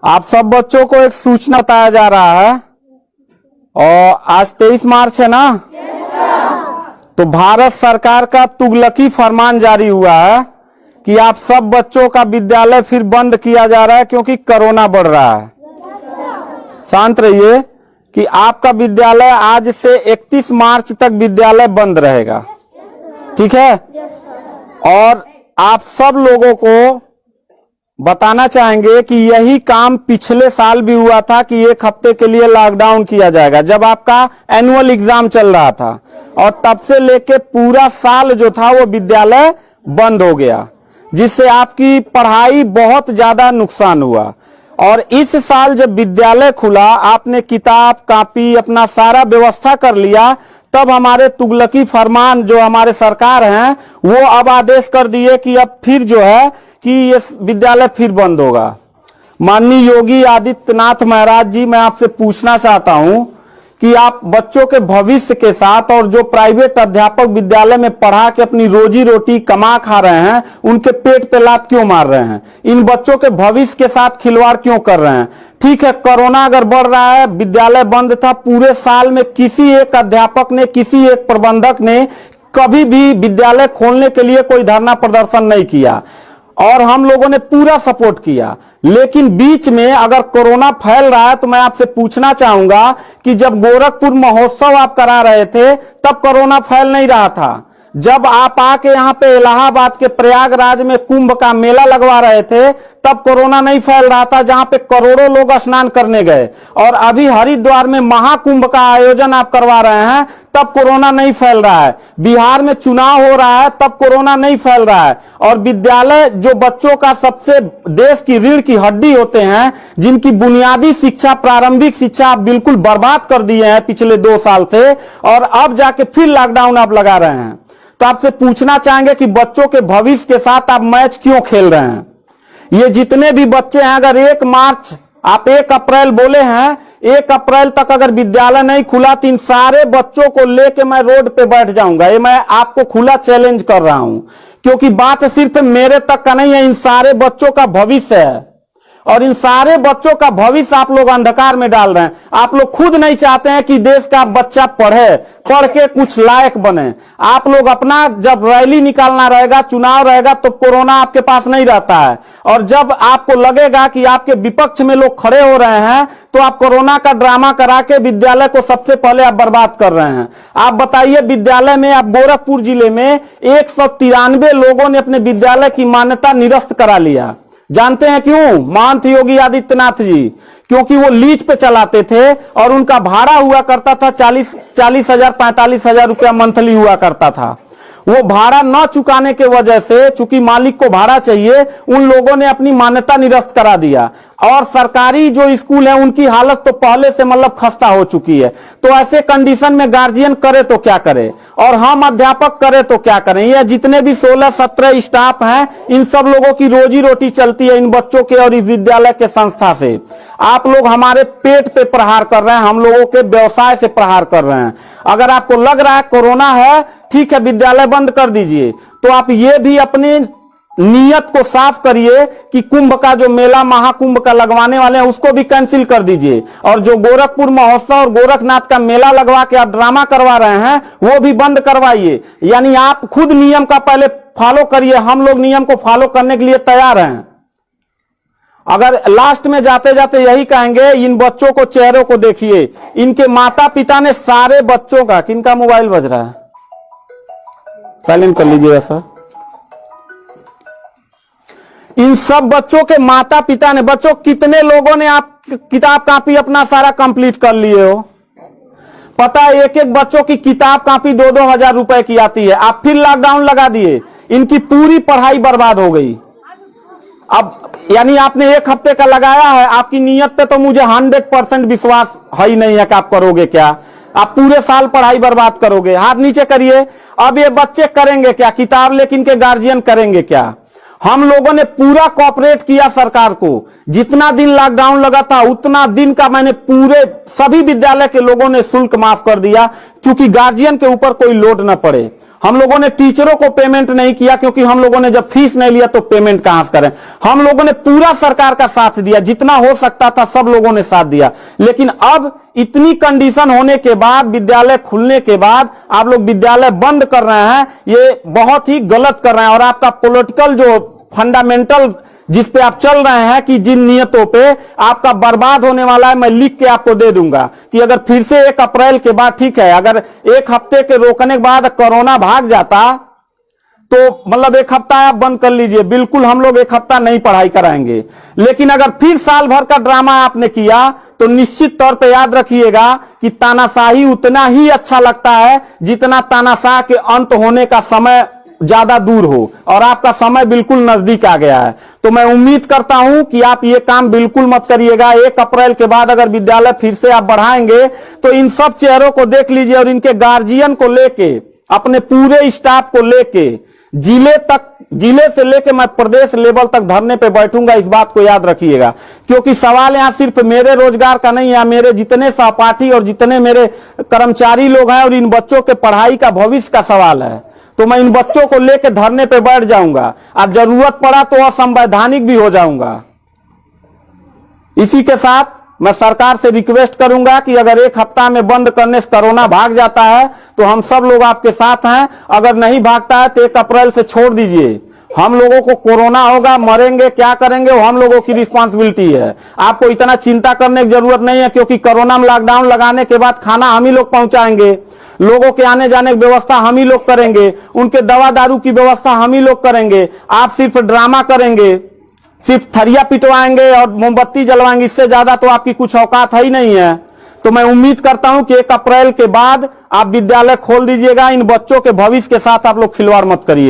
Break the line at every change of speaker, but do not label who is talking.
आप सब बच्चों को एक सूचना बताया जा रहा है और आज 23 मार्च है ना। तो भारत सरकार का तुगलकी फरमान जारी हुआ है कि आप सब बच्चों का विद्यालय फिर बंद किया जा रहा है क्योंकि कोरोना बढ़ रहा है। शांत रहिए कि आपका विद्यालय आज से 31 मार्च तक विद्यालय बंद रहेगा, ठीक है। और आप सब लोगों को बताना चाहेंगे कि यही काम पिछले साल भी हुआ था कि एक हफ्ते के लिए लॉकडाउन किया जाएगा जब आपका एनुअल एग्जाम चल रहा था, और तब से लेके पूरा साल जो था वो विद्यालय बंद हो गया, जिससे आपकी पढ़ाई बहुत ज्यादा नुकसान हुआ। और इस साल जब विद्यालय खुला, आपने किताब कॉपी अपना सारा व्यवस्था कर लिया, तब हमारे तुगलकी फरमान जो हमारे सरकार हैं वो अब आदेश कर दिए कि अब फिर जो है कि ये विद्यालय फिर बंद होगा। माननीय योगी आदित्यनाथ महाराज जी, मैं आपसे पूछना चाहता हूं कि आप बच्चों के भविष्य के साथ और जो प्राइवेट अध्यापक विद्यालय में पढ़ा के अपनी रोजी रोटी कमा खा रहे हैं, उनके पेट पे लात क्यों मार रहे हैं? इन बच्चों के भविष्य के साथ खिलवाड़ क्यों कर रहे हैं? ठीक है, कोरोना अगर बढ़ रहा है, विद्यालय बंद था, पूरे साल में किसी एक अध्यापक ने, किसी एक प्रबंधक ने कभी भी विद्यालय खोलने के लिए कोई धरना प्रदर्शन नहीं किया और हम लोगों ने पूरा सपोर्ट किया। लेकिन बीच में अगर कोरोना फैल रहा है तो मैं आपसे पूछना चाहूंगा कि जब गोरखपुर महोत्सव आप करा रहे थे तब कोरोना फैल नहीं रहा था। जब आप आके यहाँ पे इलाहाबाद के प्रयागराज में कुंभ का मेला लगवा रहे थे तब कोरोना नहीं फैल रहा था, जहां पे करोड़ों लोग स्नान करने गए। और अभी हरिद्वार में महाकुंभ का आयोजन आप करवा रहे हैं तब कोरोना नहीं फैल रहा है। बिहार में चुनाव हो रहा है तब कोरोना नहीं फैल रहा है। और विद्यालय जो बच्चों का सबसे देश की रीढ़ की हड्डी होते हैं, जिनकी बुनियादी शिक्षा, प्रारंभिक शिक्षा आप बिल्कुल बर्बाद कर दिए हैं पिछले 2 साल से, और अब जाके फिर लॉकडाउन आप लगा रहे हैं। तो आपसे पूछना चाहेंगे कि बच्चों के भविष्य के साथ आप मैच क्यों खेल रहे हैं? ये जितने भी बच्चे हैं, अगर 1 मार्च आप 1 अप्रैल बोले हैं, 1 अप्रैल तक अगर विद्यालय नहीं खुला तो इन सारे बच्चों को लेके मैं रोड पे बैठ जाऊंगा। ये मैं आपको खुला चैलेंज कर रहा हूं, क्योंकि बात सिर्फ मेरे तक का नहीं है, इन सारे बच्चों का भविष्य है। और इन सारे बच्चों का भविष्य आप लोग अंधकार में डाल रहे हैं। आप लोग खुद नहीं चाहते हैं कि देश का बच्चा पढ़े, पढ़ के कुछ लायक बने। आप लोग अपना जब रैली निकालना रहेगा, चुनाव रहेगा, तो कोरोना आपके पास नहीं रहता है। और जब आपको लगेगा कि आपके विपक्ष में लोग खड़े हो रहे हैं तो आप कोरोना का ड्रामा करा के विद्यालय को सबसे पहले आप बर्बाद कर रहे हैं। आप बताइए, विद्यालय में आप गोरखपुर जिले में 193 लोगों ने अपने विद्यालय की मान्यता निरस्त करा लिया। जानते हैं क्यों? महंत योगी आदित्यनाथ जी, क्योंकि वो लीज पे चलाते थे और उनका भाड़ा हुआ करता था 40 हजार 45 हजार रुपया मंथली हुआ करता था। वो भाड़ा न चुकाने के वजह से, चूंकि मालिक को भाड़ा चाहिए, उन लोगों ने अपनी मान्यता निरस्त करा दिया। और सरकारी जो स्कूल है उनकी हालत तो पहले से मतलब खस्ता हो चुकी है। तो ऐसे कंडीशन में गार्जियन करे तो क्या करे, और हम अध्यापक करे तो क्या करें? ये जितने भी 16-17 स्टाफ हैं, इन सब लोगों की रोजी रोटी चलती है इन बच्चों के और इस विद्यालय के संस्था से। आप लोग हमारे पेट पे प्रहार कर रहे हैं, हम लोगों के व्यवसाय से प्रहार कर रहे हैं। अगर आपको लग रहा है कोरोना है, ठीक है, विद्यालय बंद कर दीजिए, तो आप ये भी अपनी नियत को साफ करिए कि कुंभ का जो मेला महाकुंभ का लगवाने वाले हैं उसको भी कैंसिल कर दीजिए। और जो गोरखपुर महोत्सव और गोरखनाथ का मेला लगवा के आप ड्रामा करवा रहे हैं वो भी बंद करवाइए। यानी आप खुद नियम का पहले फॉलो करिए, हम लोग नियम को फॉलो करने के लिए तैयार हैं। अगर लास्ट में जाते जाते यही कहेंगे, इन बच्चों को चेहरों को देखिए, इनके माता पिता ने सारे बच्चों का, किनका मोबाइल बज रहा है, साइलेंट कर लीजिएगा सर। इन सब बच्चों के माता पिता ने, बच्चों कितने लोगों ने आप किताब कॉपी अपना सारा कंप्लीट कर लिए हो? पता है, एक एक बच्चों की किताब कॉपी 2-2 हजार रुपए की आती है। आप फिर लॉकडाउन लगा दिए, इनकी पूरी पढ़ाई बर्बाद हो गई। अब यानी आपने 1 हफ्ते का लगाया है, आपकी नीयत पे तो मुझे 100% विश्वास है ही नहीं है कि आप करोगे क्या। आप पूरे साल पढ़ाई बर्बाद करोगे। हाथ नीचे करिए। अब ये बच्चे करेंगे क्या? किताब लेकिन के गार्जियन करेंगे क्या? हम लोगों ने पूरा कोऑपरेट किया सरकार को। जितना दिन लॉकडाउन लगा था उतना दिन का मैंने पूरे सभी विद्यालय के लोगों ने शुल्क माफ कर दिया, क्योंकि गार्जियन के ऊपर कोई लोड न पड़े। हम लोगों ने टीचरों को पेमेंट नहीं किया, क्योंकि हम लोगों ने जब फीस नहीं लिया तो पेमेंट कहां से करें। हम लोगों ने पूरा सरकार का साथ दिया, जितना हो सकता था सब लोगों ने साथ दिया। लेकिन अब इतनी कंडीशन होने के बाद, विद्यालय खुलने के बाद आप लोग विद्यालय बंद कर रहे हैं, ये बहुत ही गलत कर रहे हैं। और आपका पॉलिटिकल जो फंडामेंटल जिस पे आप चल रहे हैं कि जिन नियतों पे आपका बर्बाद होने वाला है, मैं लिख के आपको दे दूंगा कि अगर फिर से 1 अप्रैल के बाद, ठीक है, अगर 1 हफ्ते के रोकने के बाद कोरोना भाग जाता तो मतलब 1 हफ्ता आप बंद कर लीजिए, बिल्कुल हम लोग 1 हफ्ता नहीं पढ़ाई कराएंगे। लेकिन अगर फिर साल भर का ड्रामा आपने किया तो निश्चित तौर पे याद रखिएगा कि तानाशाही उतना ही अच्छा लगता है जितना तानाशाह के अंत होने का समय ज्यादा दूर हो, और आपका समय बिल्कुल नजदीक आ गया है। तो मैं उम्मीद करता हूं कि आप ये काम बिल्कुल मत करिएगा। 1 अप्रैल के बाद अगर विद्यालय फिर से आप बढ़ाएंगे तो इन सब चेहरों को देख लीजिए और इनके गार्जियन को लेके, अपने पूरे स्टाफ को लेके जिले से लेके मैं प्रदेश लेवल तक धरने पे बैठूंगा। इस बात को याद रखिएगा, क्योंकि सवाल यहां सिर्फ मेरे रोजगार का नहीं है, मेरे जितने सहपाठी और जितने मेरे कर्मचारी लोग हैं और इन बच्चों के पढ़ाई का, भविष्य का सवाल है। तो मैं इन बच्चों को लेकर धरने पे बैठ जाऊंगा, और जरूरत पड़ा तो असंवैधानिक भी हो जाऊंगा। इसी के साथ मैं सरकार से रिक्वेस्ट करूंगा कि अगर 1 हफ्ता में बंद करने से कोरोना भाग जाता है तो हम सब लोग आपके साथ हैं। अगर नहीं भागता है तो 1 अप्रैल से छोड़ दीजिए। हम लोगों को कोरोना होगा, मरेंगे, क्या करेंगे वो हम लोगों की रिस्पांसिबिलिटी है। आपको इतना चिंता करने की जरूरत नहीं है, क्योंकि कोरोना में लॉकडाउन लगाने के बाद खाना हम ही लोग पहुंचाएंगे, लोगों के आने जाने की व्यवस्था हम ही लोग करेंगे, उनके दवा दारू की व्यवस्था हम ही लोग करेंगे। आप सिर्फ ड्रामा करेंगे, सिर्फ थरिया पिटवाएंगे और मोमबत्ती जलवाएंगे, इससे ज्यादा तो आपकी कुछ औकात है ही नहीं है। तो मैं उम्मीद करता हूं कि 1 अप्रैल के बाद आप विद्यालय खोल दीजिएगा। इन बच्चों के भविष्य के साथ आप लोग खिलवाड़ मत करिए।